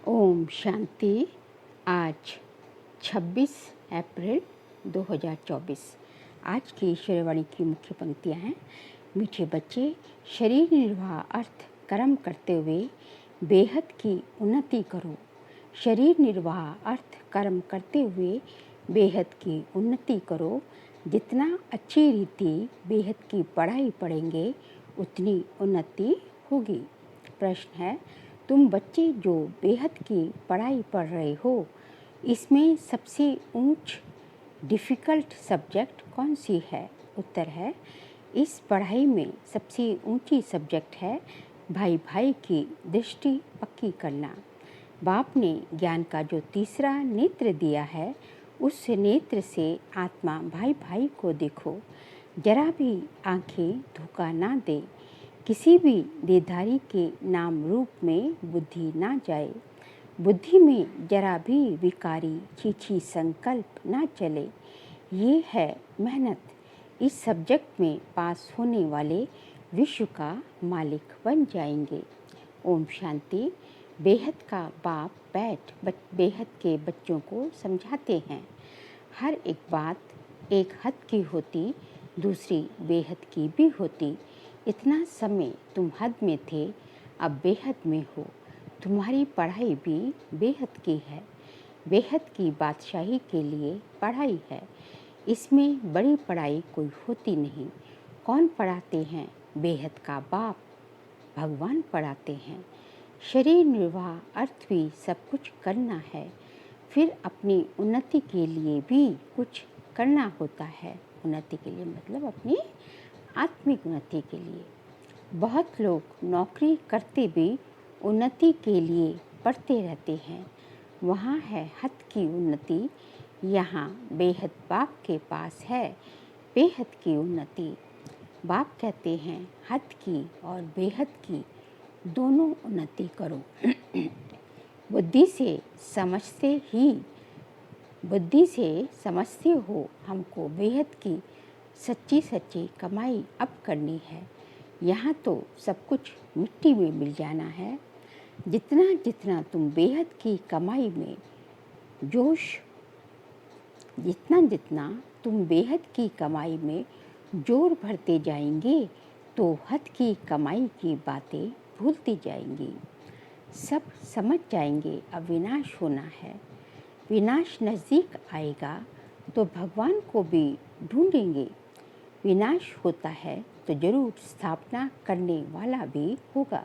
ओम शांति। आज 26 अप्रैल 2024। आज की ईश्वरवाणी की मुख्य पंक्तियाँ हैं। मीठे बच्चे, शरीर निर्वाह अर्थ कर्म करते हुए बेहद की उन्नति करो। शरीर निर्वाह अर्थ कर्म करते हुए बेहद की उन्नति करो। जितना अच्छी रीति बेहद की पढ़ाई पढ़ेंगे उतनी उन्नति होगी। प्रश्न है, तुम बच्चे जो बेहद की पढ़ाई पढ़ रहे हो, इसमें सबसे ऊंच डिफ़िकल्ट सब्जेक्ट कौन सी है? उत्तर है, इस पढ़ाई में सबसे ऊंची सब्जेक्ट है भाई भाई की दृष्टि पक्की करना। बाप ने ज्ञान का जो तीसरा नेत्र दिया है, उस नेत्र से आत्मा भाई भाई को देखो। जरा भी आंखें धोखा ना दे। किसी भी देहधारी के नाम रूप में बुद्धि ना जाए। बुद्धि में जरा भी विकारी छीछी संकल्प ना चले। ये है मेहनत। इस सब्जेक्ट में पास होने वाले विश्व का मालिक बन जाएंगे। ओम शांति। बेहद का बाप बेहद के बच्चों को समझाते हैं। हर एक बात एक हद की होती, दूसरी बेहद की भी होती। इतना समय तुम हद में थे, अब बेहद में हो। तुम्हारी पढ़ाई भी बेहद की है। बेहद की बादशाही के लिए पढ़ाई है। इसमें बड़ी पढ़ाई कोई होती नहीं। कौन पढ़ाते हैं? बेहद का बाप भगवान पढ़ाते हैं। शरीर निर्वाह अर्थ भी सब कुछ करना है। फिर अपनी उन्नति के लिए भी कुछ करना होता है। उन्नति के लिए मतलब अपनी आत्मिक उन्नति के लिए। बहुत लोग नौकरी करते भी उन्नति के लिए पढ़ते रहते हैं। वहाँ है हद की उन्नति, यहाँ बेहद बाप के पास है बेहद की उन्नति। बाप कहते हैं हद की और बेहद की दोनों उन्नति करो। बुद्धि से समझते हो हमको बेहद की सच्ची कमाई अब करनी है। यहाँ तो सब कुछ मिट्टी में मिल जाना है। जितना तुम बेहद की कमाई में जितना तुम बेहद की कमाई में जोर भरते जाएंगे, तो हद की कमाई की बातें भूलती जाएंगी। सब समझ जाएंगे अब विनाश होना है। विनाश नज़दीक आएगा तो भगवान को भी ढूंढेंगे। विनाश होता है तो जरूर स्थापना करने वाला भी होगा।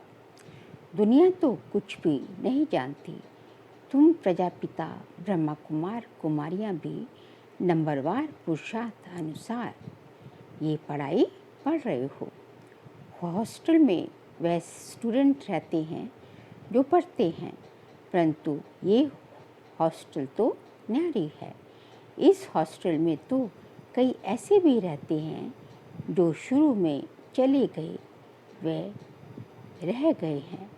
दुनिया तो कुछ भी नहीं जानती। तुम प्रजापिता ब्रह्मा कुमार कुमारियाँ भी नंबरवार पुरुषार्थ अनुसार ये पढ़ाई पढ़ रहे हो। हॉस्टल में वह स्टूडेंट रहते हैं जो पढ़ते हैं, परंतु ये हॉस्टल तो न्यारी है। इस हॉस्टल में तो कई ऐसे भी रहते हैं जो शुरू में चले गए, वे रह गए हैं।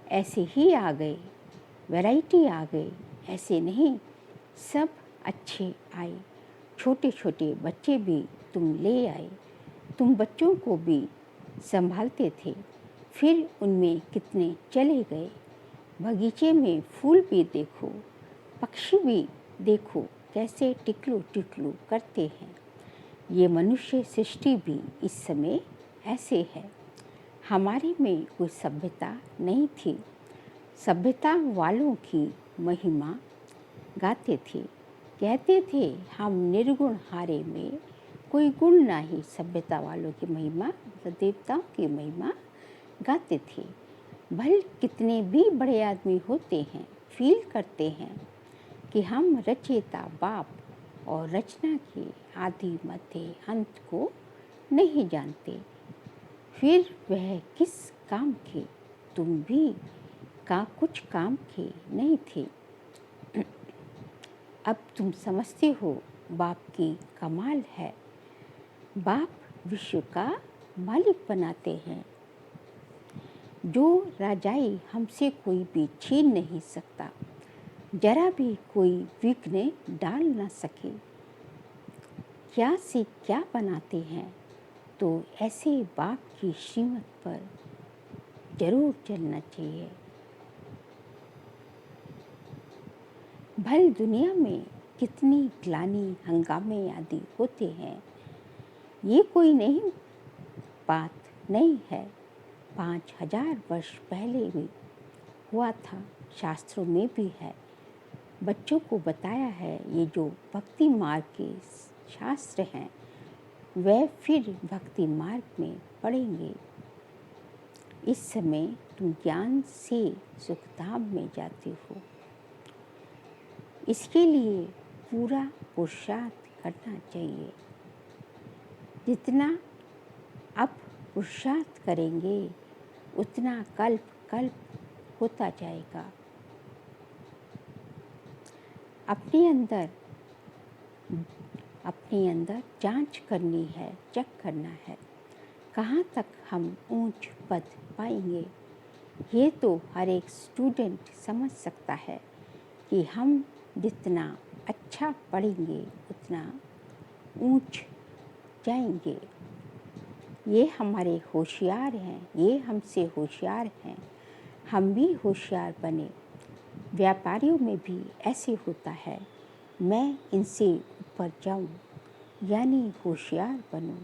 ऐसे ही आ गए, वैरायटी आ गई। ऐसे नहीं, सब अच्छे आए। छोटे छोटे बच्चे भी तुम ले आए। तुम बच्चों को भी संभालते थे, फिर उनमें कितने चले गए। बगीचे में फूल भी देखो, पक्षी भी देखो, कैसे टिकलू टिकलू करते हैं। ये मनुष्य सृष्टि भी इस समय ऐसे है। हमारे में कोई सभ्यता नहीं थी। सभ्यता वालों की महिमा गाते थे, कहते थे हम निर्गुण हारे में कोई गुण नहीं। सभ्यता वालों की महिमा मतलब देवताओं की महिमा गाते थे। भले कितने भी बड़े आदमी होते हैं, फील करते हैं कि हम रचयिता बाप और रचना के आदि मध्य अंत को नहीं जानते। फिर वह किस काम के? तुम भी कुछ काम के नहीं थे। अब तुम समझते हो बाप की कमाल है। बाप विश्व का मालिक बनाते हैं। जो राजाई हमसे कोई भी छीन नहीं सकता, जरा भी कोई विघ्न डाल न सके। क्या से क्या बनाते हैं, तो ऐसे बाप की श्रीमत पर जरूर चलना चाहिए। भल दुनिया में कितनी ग्लानि हंगामे आदि होते हैं। ये कोई नहीं बात नहीं है, 5000 वर्ष पहले भी हुआ था, शास्त्रों में भी है। बच्चों को बताया है, ये जो भक्ति मार्ग के शास्त्र हैं वह फिर भक्ति मार्ग में पढ़ेंगे। इस समय तुम ज्ञान से सुखधाम में जाते हो। इसके लिए पूरा पुरुषार्थ करना चाहिए। जितना अब पुरुषार्थ करेंगे उतना कल्प कल्प होता जाएगा। अपने अंदर जांच करनी है, चेक करना है, कहाँ तक हम ऊंच पद पाएंगे। ये तो हर एक स्टूडेंट समझ सकता है कि हम जितना अच्छा पढ़ेंगे उतना ऊंच जाएंगे। ये हमारे होशियार हैं, ये हमसे होशियार हैं, हम भी होशियार बने। व्यापारियों में भी ऐसे होता है, मैं इनसे ऊपर जाऊं, यानी होशियार बनूं।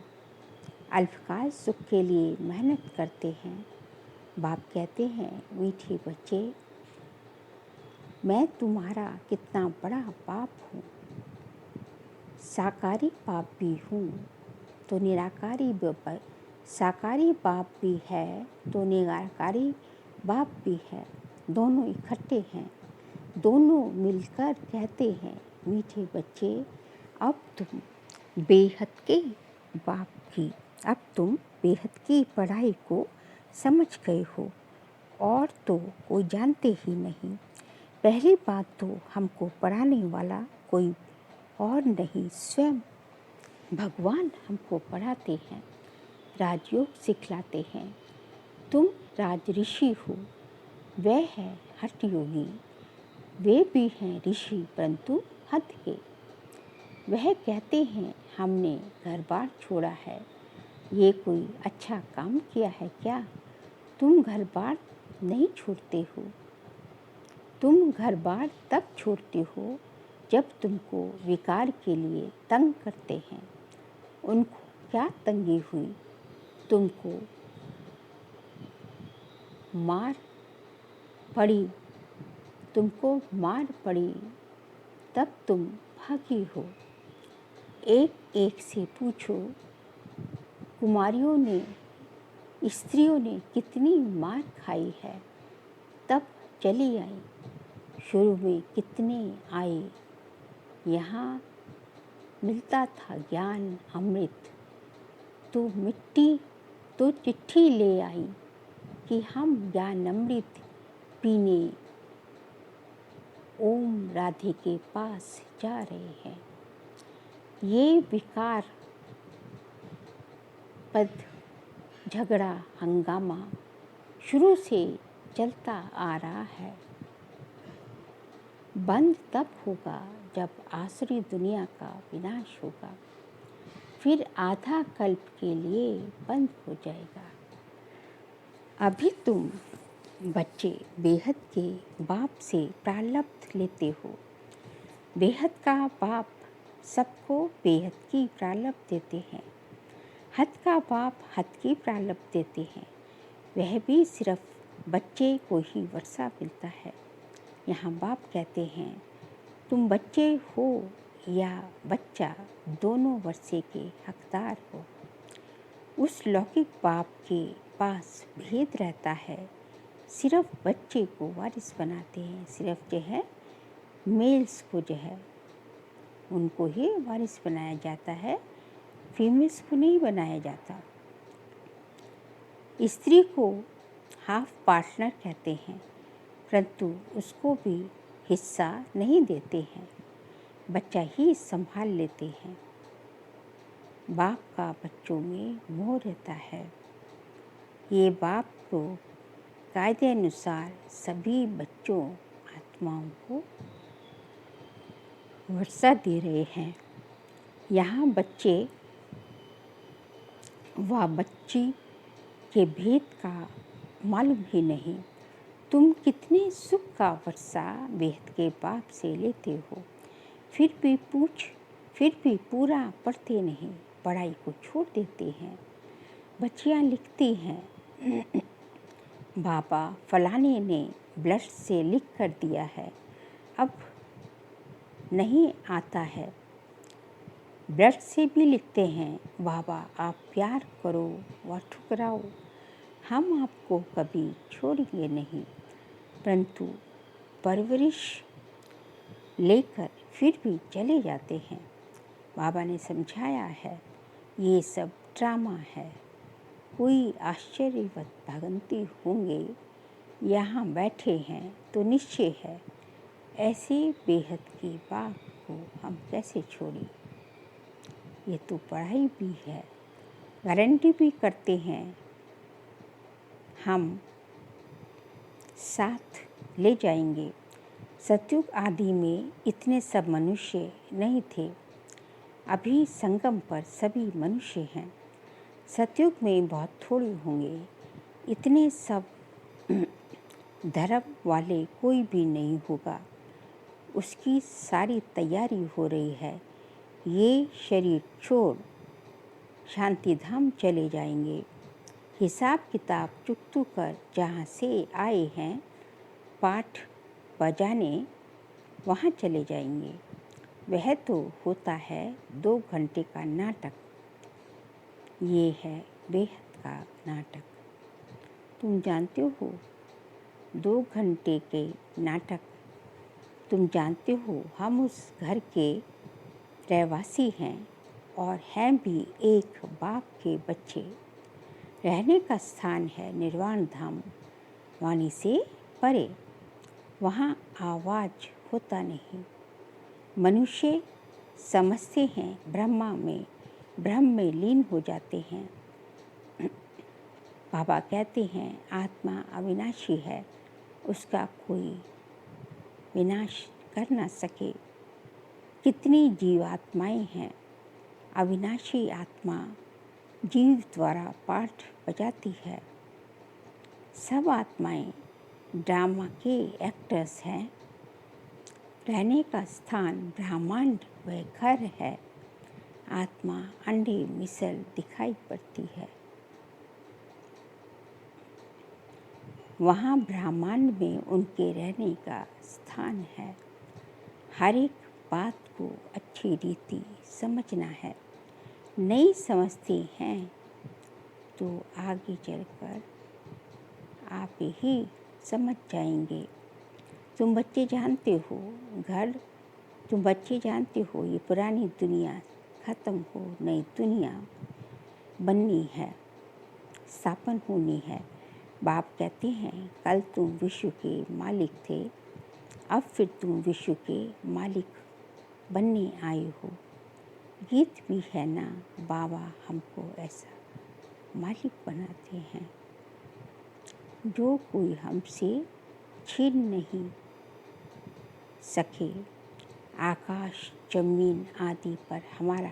अल्पकाल सुख के लिए मेहनत करते हैं। बाप कहते हैं, मीठे बच्चे, मैं तुम्हारा कितना बड़ा बाप हूँ। साकारी बाप भी हूँ तो निराकारी साकारी बाप भी है तो निराकारी बाप भी है। दोनों इकट्ठे हैं, दोनों मिलकर कहते हैं, मीठे बच्चे, अब तुम बेहद की पढ़ाई को समझ गए हो और तो कोई जानते ही नहीं। पहली बात तो हमको पढ़ाने वाला कोई और नहीं, स्वयं भगवान हमको पढ़ाते हैं, राजयोग सिखलाते हैं। तुम राज ऋषि हो, वह है हठ योगी। वे भी हैं ऋषि परंतु हठ के। वह कहते हैं, हमने घर बार छोड़ा है, ये कोई अच्छा काम किया है क्या? तुम घर बार नहीं छोड़ते हो। तुम घर बार तब छोड़ते हो जब तुमको विकार के लिए तंग करते हैं। उनको क्या तंगी हुई? तुमको मार पड़ी तब तुम भागी हो। एक एक से पूछो, स्त्रियों ने कितनी मार खाई है, तब चली आई। शुरू में कितने आए, यहाँ मिलता था ज्ञान अमृत। तो चिट्ठी ले आई कि हम ज्ञान अमृत पीने ओम राधे के पास जा रहे हैं। ये विकार पद झगड़ा हंगामा शुरू से चलता आ रहा है। बंद तब होगा जब आसुरी दुनिया का विनाश होगा, फिर आधा कल्प के लिए बंद हो जाएगा। अभी तुम बच्चे बेहद के बाप से प्रारब्ध लेते हो। बेहद का बाप सबको बेहद की प्रारब्ध देते हैं। हद का बाप हद की प्रारब्ध देते हैं। वह भी सिर्फ बच्चे को ही वर्षा मिलता है। यहाँ बाप कहते हैं, तुम बच्चे हो या बच्चा, दोनों वर्षे के हकदार हो। उस लौकिक बाप के पास भेद रहता है, सिर्फ बच्चे को वारिस बनाते हैं। सिर्फ जो है मेल्स को जो है उनको ही वारिस बनाया जाता है, फीमेल्स को नहीं बनाया जाता। स्त्री को हाफ पार्टनर कहते हैं, परंतु उसको भी हिस्सा नहीं देते हैं, बच्चा ही संभाल लेते हैं। बाप का बच्चों में मोह रहता है। ये बाप को कायदे अनुसार सभी बच्चों आत्माओं को वर्षा दे रहे हैं। यहाँ बच्चे व बच्ची के भेद का मालूम ही नहीं। तुम कितने सुख का वर्षा बेहद के बाप से लेते हो, फिर भी पूरा पढ़ते नहीं, पढ़ाई को छोड़ देते हैं। बच्चियाँ लिखती हैं, बाबा फलाने ने ब्लड से लिख कर दिया है, अब नहीं आता है। ब्लड से भी लिखते हैं, बाबा आप प्यार करो व ठुकराओ, हम आपको कभी छोड़ेंगे नहीं। परंतु परवरिश लेकर फिर भी चले जाते हैं। बाबा ने समझाया है, ये सब ड्रामा है। कोई आश्चर्यवत भागंती होंगे, यहाँ बैठे हैं तो निश्चय है ऐसे बेहद की बात को हम कैसे छोड़ें। ये तो पढ़ाई भी है, गारंटी भी करते हैं हम साथ ले जाएंगे। सतयुग आदि में इतने सब मनुष्य नहीं थे, अभी संगम पर सभी मनुष्य हैं। सतयुग में बहुत थोड़े होंगे, इतने सब धर्म वाले कोई भी नहीं होगा। उसकी सारी तैयारी हो रही है। ये शरीर छोड़ शांति धाम चले जाएंगे। हिसाब किताब चुकतू कर जहाँ से आए हैं पाठ बजाने वहाँ चले जाएंगे। वह तो होता है 2 घंटे का नाटक, ये है बेहद का नाटक। तुम जानते हो 2 घंटे के नाटक, तुम जानते हो हम उस घर के रहवासी हैं और हैं भी एक बाप के बच्चे। रहने का स्थान है निर्वाण धाम, वाणी से परे, वहाँ आवाज़ होता नहीं। मनुष्य समझते हैं ब्रह्म में लीन हो जाते हैं। बाबा कहते हैं आत्मा अविनाशी है, उसका कोई विनाश कर ना सके। कितनी जीवात्माएं हैं, अविनाशी आत्मा जीव द्वारा पाठ बजाती है। सब आत्माएं ड्रामा के एक्टर्स हैं। रहने का स्थान ब्रह्मांड व घर है। आत्मा अंडे मिसल दिखाई पड़ती है। वहाँ ब्रह्मांड में उनके रहने का स्थान है। हर एक बात को अच्छी रीति समझना है। नहीं समझते हैं तो आगे चलकर आप ही समझ जाएंगे। तुम बच्चे जानते हो ये पुरानी दुनिया ख़त्म हो, नई दुनिया बननी है, स्थापन होनी है। बाप कहते हैं कल तुम विश्व के मालिक थे, अब फिर तुम विश्व के मालिक बनने आए हो। गीत भी है ना, बाबा हमको ऐसा मालिक बनाते हैं। जो कोई हमसे छीन नहीं सके। आकाश जमीन आदि पर हमारा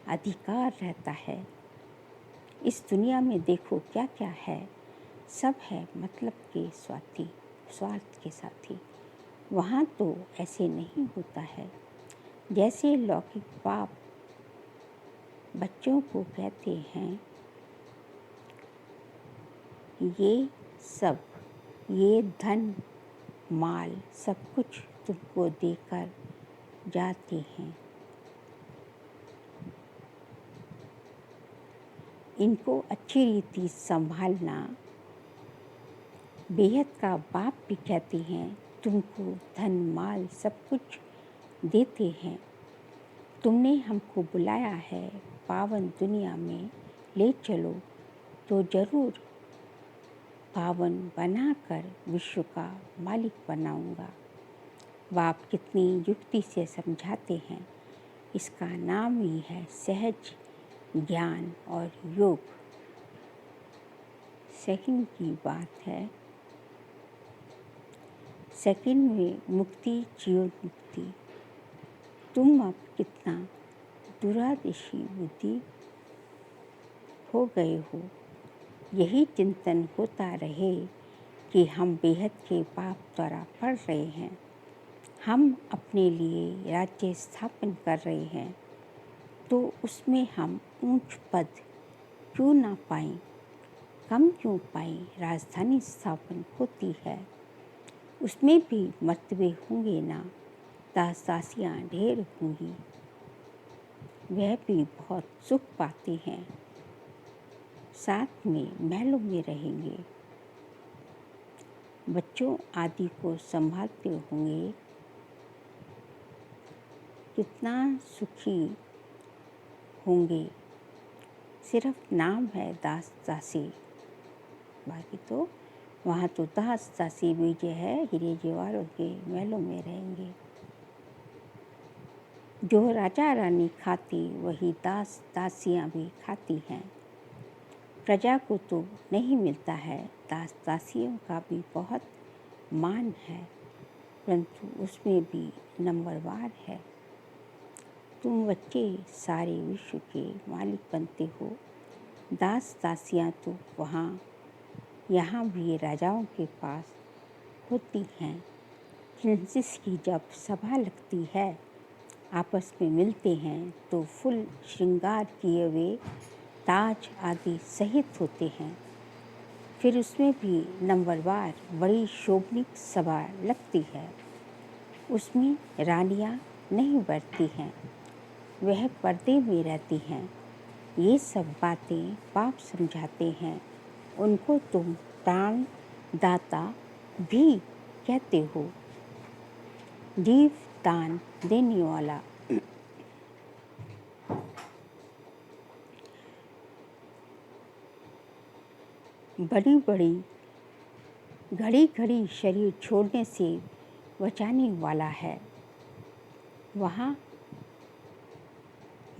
अधिकार रहता है। इस दुनिया में देखो क्या क्या है, सब है मतलब के स्वार्थ के साथी। वहाँ तो ऐसे नहीं होता है। जैसे लौकिक बाप बच्चों को कहते हैं ये धन माल सब कुछ तुमको देकर जाते हैं, इनको अच्छी रीति संभालना। बेहद का बाप भी कहते हैं तुमको धन माल सब कुछ देते हैं। तुमने हमको बुलाया है पावन दुनिया में, ले चलो तो ज़रूर पावन बनाकर विश्व का मालिक बनाऊंगा। बाप कितनी युक्ति से समझाते हैं। इसका नाम ही है सहज ज्ञान और योग। सेकंड की बात है, सेकंड में मुक्ति जीवन मुक्ति। तुम अब कितना दूरदर्शी बुद्धि हो गए हो। यही चिंतन होता रहे कि हम बेहद के पाप द्वारा पढ़ रहे हैं। हम अपने लिए राज्य स्थापन कर रहे हैं, तो उसमें हम ऊंच पद क्यों ना पाएं, कम क्यों पाएं। राजधानी स्थापन होती है, उसमें भी मर्तबे होंगे ना, दास दासियाँ ढेर होंगी, वह भी बहुत सुख पाते हैं, साथ में महलों में रहेंगे, बच्चों आदि को संभालते होंगे। कितना सुखी होंगे। सिर्फ नाम है दास दासी, बाकी तो वहाँ तो दास दासी भी जो है हीरे जवाहरों के महलों में रहेंगे। जो राजा रानी खाती वही दास दासियाँ भी खाती हैं। प्रजा को तो नहीं मिलता है, दास दासियों का भी बहुत मान है, परंतु उसमें भी नंबरवार है। तुम बच्चे सारे विश्व के मालिक बनते हो। दास दासियाँ तो यहाँ भी राजाओं के पास होती हैं। प्रिंसेस की जब सभा लगती है, आपस में मिलते हैं तो फुल श्रृंगार किए हुए ताज आदि सहित होते हैं। फिर उसमें भी नंबरवार बड़ी शोभनीय सभा लगती है। उसमें रानियाँ नहीं बैठती हैं, वह पर्दे में रहती हैं। ये सब बातें पाप समझाते हैं। उनको तुम प्राण दाता भी कहते हो, जीव दान देने वाला। बड़ी बड़ी घड़ी घड़ी शरीर छोड़ने से बचाने वाला है। वहाँ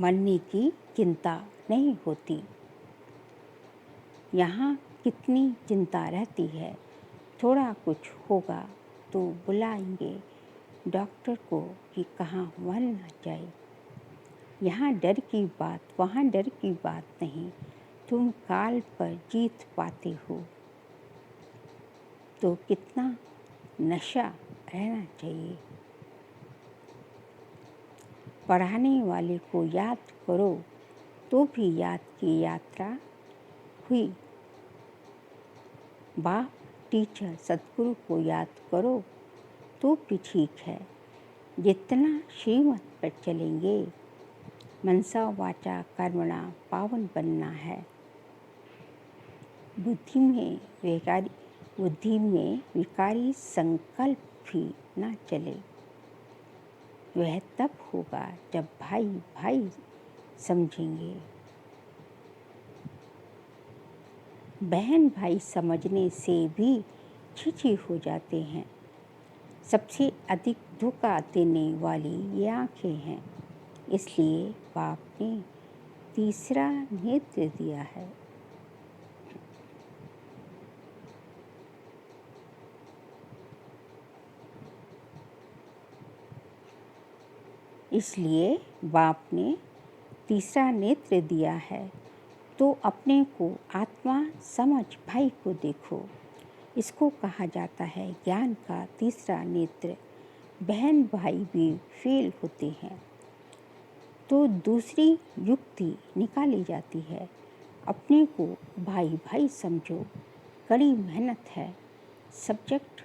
मरने की चिंता नहीं होती। यहाँ कितनी चिंता रहती है। थोड़ा कुछ होगा तो बुलाएंगे डॉक्टर को कि कहाँ मर ना जाए। यहाँ डर की बात, वहाँ डर की बात नहीं। तुम काल पर जीत पाते हो, तो कितना नशा रहना चाहिए। पढ़ाने वाले को याद करो तो भी याद की यात्रा हुई। बाप टीचर सद्गुरु को याद करो तो भी ठीक है। जितना श्रीमत पर चलेंगे, मनसा वाचा कर्मणा पावन बनना है। बुद्धि में विकारी संकल्प भी ना चले। वह तब होगा जब भाई भाई समझेंगे। बहन भाई समझने से भी छिछी हो जाते हैं। सबसे अधिक धोखा देने वाली ये आँखें हैं। इसलिए बाप ने तीसरा नेत्र दिया है। इसलिए बाप ने तीसरा नेत्र दिया है, तो अपने को आत्मा समझ भाई को देखो। इसको कहा जाता है ज्ञान का तीसरा नेत्र। बहन भाई भी फेल होते हैं तो दूसरी युक्ति निकाली जाती है। अपने को भाई भाई समझो। कड़ी मेहनत है, सब्जेक्ट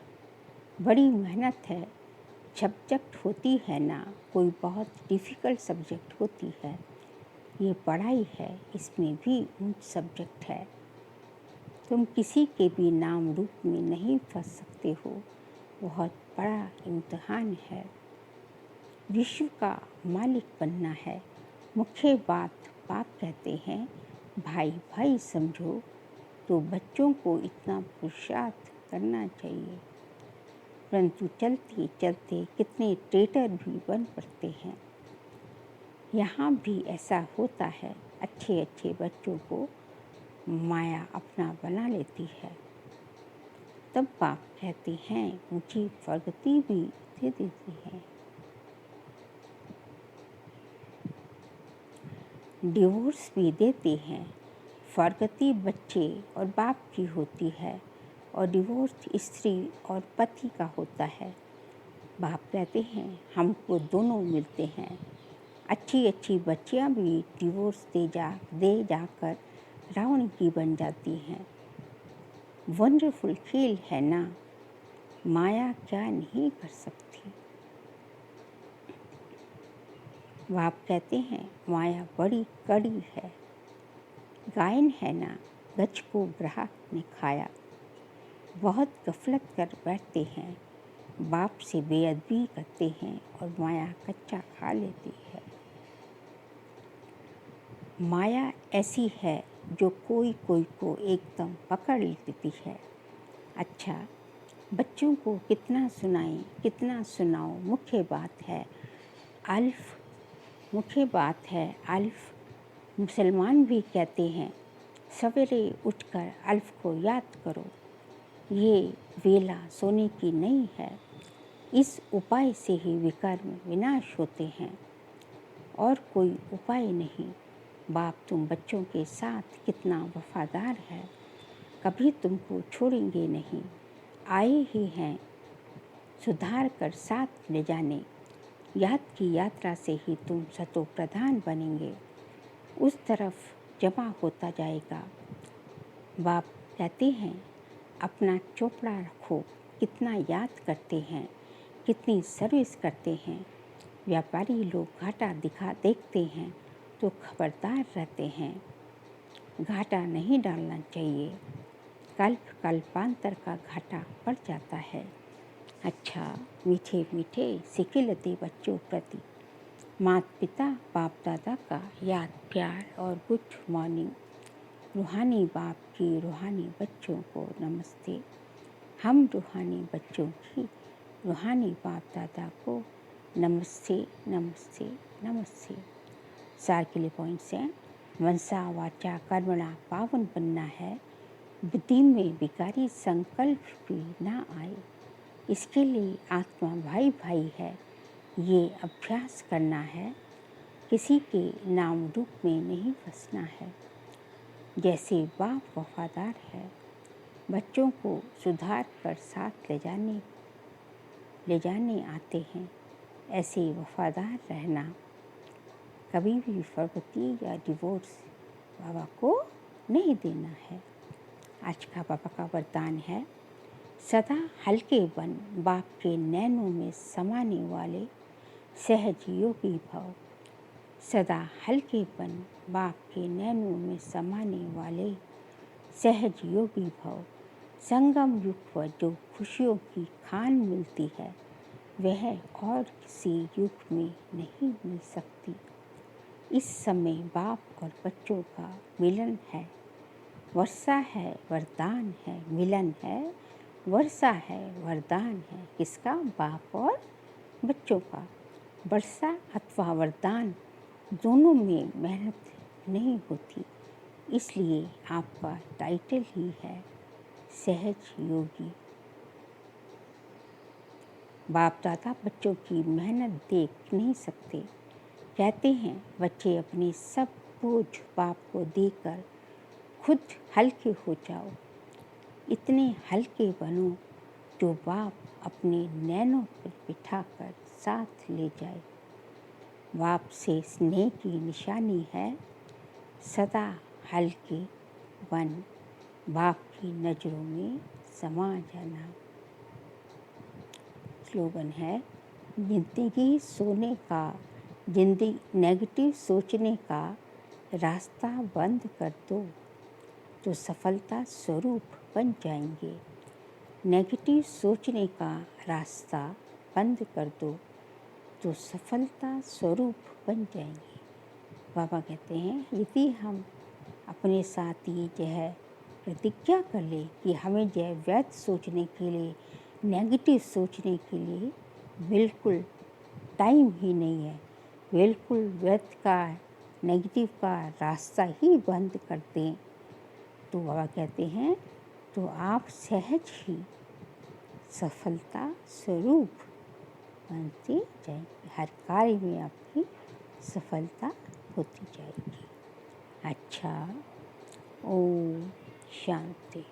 बड़ी मेहनत है। सब्जेक्ट होती है ना, कोई बहुत डिफ़िकल्ट सब्जेक्ट होती है। ये पढ़ाई है, इसमें भी ऊंच सब्जेक्ट है। तुम किसी के भी नाम रूप में नहीं फंस सकते हो। बहुत बड़ा इम्तिहान है। विश्व का मालिक बनना है। मुख्य बात बाप कहते हैं भाई भाई समझो, तो बच्चों को इतना पुरुषार्थ करना चाहिए। परंतु चलते चलते कितने ट्रेटर भी बन पड़ते हैं। यहाँ भी ऐसा होता है। अच्छे अच्छे बच्चों को माया अपना बना लेती है। तब बाप कहते हैं ऊंची प्रगति भी दे देती है। डिवोर्स भी देते हैं। प्रगति बच्चे और बाप की होती है और डिवोर्स स्त्री और पति का होता है। बाप कहते हैं हमको दोनों मिलते हैं। अच्छी अच्छी बच्चियां भी डिवोर्स दे जाकर रावण की बन जाती हैं। वंडरफुल खेल है ना, माया क्या नहीं कर सकती। बाप कहते हैं माया बड़ी कड़ी है। गायन है ना, गज को ग्राहक ने खाया। बहुत गफलत कर बैठते हैं, बाप से बेअदबी करते हैं और माया कच्चा खा लेती है। माया ऐसी है जो कोई कोई को एकदम पकड़ लेती है। अच्छा, बच्चों को कितना सुनाएं, कितना सुनाओ, मुख्य बात है अल्फ। मुसलमान भी कहते हैं सवेरे उठकर अल्फ को याद करो। ये वेला सोने की नहीं है। इस उपाय से ही विकर्म विनाश होते हैं और कोई उपाय नहीं। बाप तुम बच्चों के साथ कितना वफादार है, कभी तुमको छोड़ेंगे नहीं। आए ही हैं सुधार कर साथ ले जाने। याद की यात्रा से ही तुम सतो प्रधान बनेंगे, उस तरफ जमा होता जाएगा। बाप कहते हैं अपना चोपड़ा रखो, कितना याद करते हैं, कितनी सर्विस करते हैं। व्यापारी लोग घाटा देखते हैं तो खबरदार रहते हैं। घाटा नहीं डालना चाहिए, कल्पांतर का घाटा पड़ जाता है। अच्छा, मीठे मीठे सिकिलते बच्चों प्रति माता पिता बाप दादा का याद प्यार और गुड मॉर्निंग। रूहानी बाप की रूहानी बच्चों को नमस्ते। हम रूहानी बच्चों की रूहानी बाप दादा को नमस्ते नमस्ते नमस्ते। सार के लिए पॉइंट्स हैं। मनसा वाचा कर्मणा पावन बनना है। बुद्धि में विकारी संकल्प भी ना आए, इसके लिए आत्मा भाई भाई है। ये अभ्यास करना है, किसी के नाम रूप में नहीं फंसना है। जैसे बाप वफादार है, बच्चों को सुधार कर साथ ले जाने आते हैं, ऐसे वफादार रहना। कभी भी फर्गती या डिवोर्स बाबा को नहीं देना है। आज का बाबा का वरदान है सदा हल्के बन, बाप के नैनों में समाने वाले सहज योगी भव। सदा हल्के बन, बाप के नैनों में समाने वाले सहज योगी भव। संगम युग पर जो खुशियों की खान मिलती है, वह और किसी युग में नहीं मिल सकती। इस समय बाप और बच्चों का मिलन है। वर्षा है वरदान है, मिलन है वर्षा है वरदान है। किसका? बाप और बच्चों का। वर्षा अथवा वरदान दोनों में मेहनत नहीं होती, इसलिए आपका टाइटल ही है सहज योगी। बाप दादा बच्चों की मेहनत देख नहीं सकते। कहते हैं बच्चे अपने सब बोझ बाप को देकर खुद हल्के हो जाओ। इतने हल्के बनो जो बाप अपने नैनों पर बिठाकर साथ ले जाए। बाप से स्नेह की निशानी है सदा हल्के बन, बाप की नज़रों में समा जाना। स्लोगन है जिंदगी नेगेटिव सोचने का रास्ता बंद कर दो तो सफलता स्वरूप बन जाएंगे। नेगेटिव सोचने का रास्ता बंद कर दो तो सफलता स्वरूप बन जाएंगे। बाबा कहते हैं यदि हम अपने साथ ये जो है प्रतिज्ञा कर ले कि हमें जो है व्यर्थ सोचने के लिए, नेगेटिव सोचने के लिए बिल्कुल टाइम ही नहीं है, बिल्कुल व्यर्थ का नेगेटिव का रास्ता ही बंद कर दें, तो बाबा कहते हैं तो आप सहज ही सफलता स्वरूप बनते जाएंगे। हर कार्य में आपकी सफलता होती जाएगी। अच्छा, ओम शांति।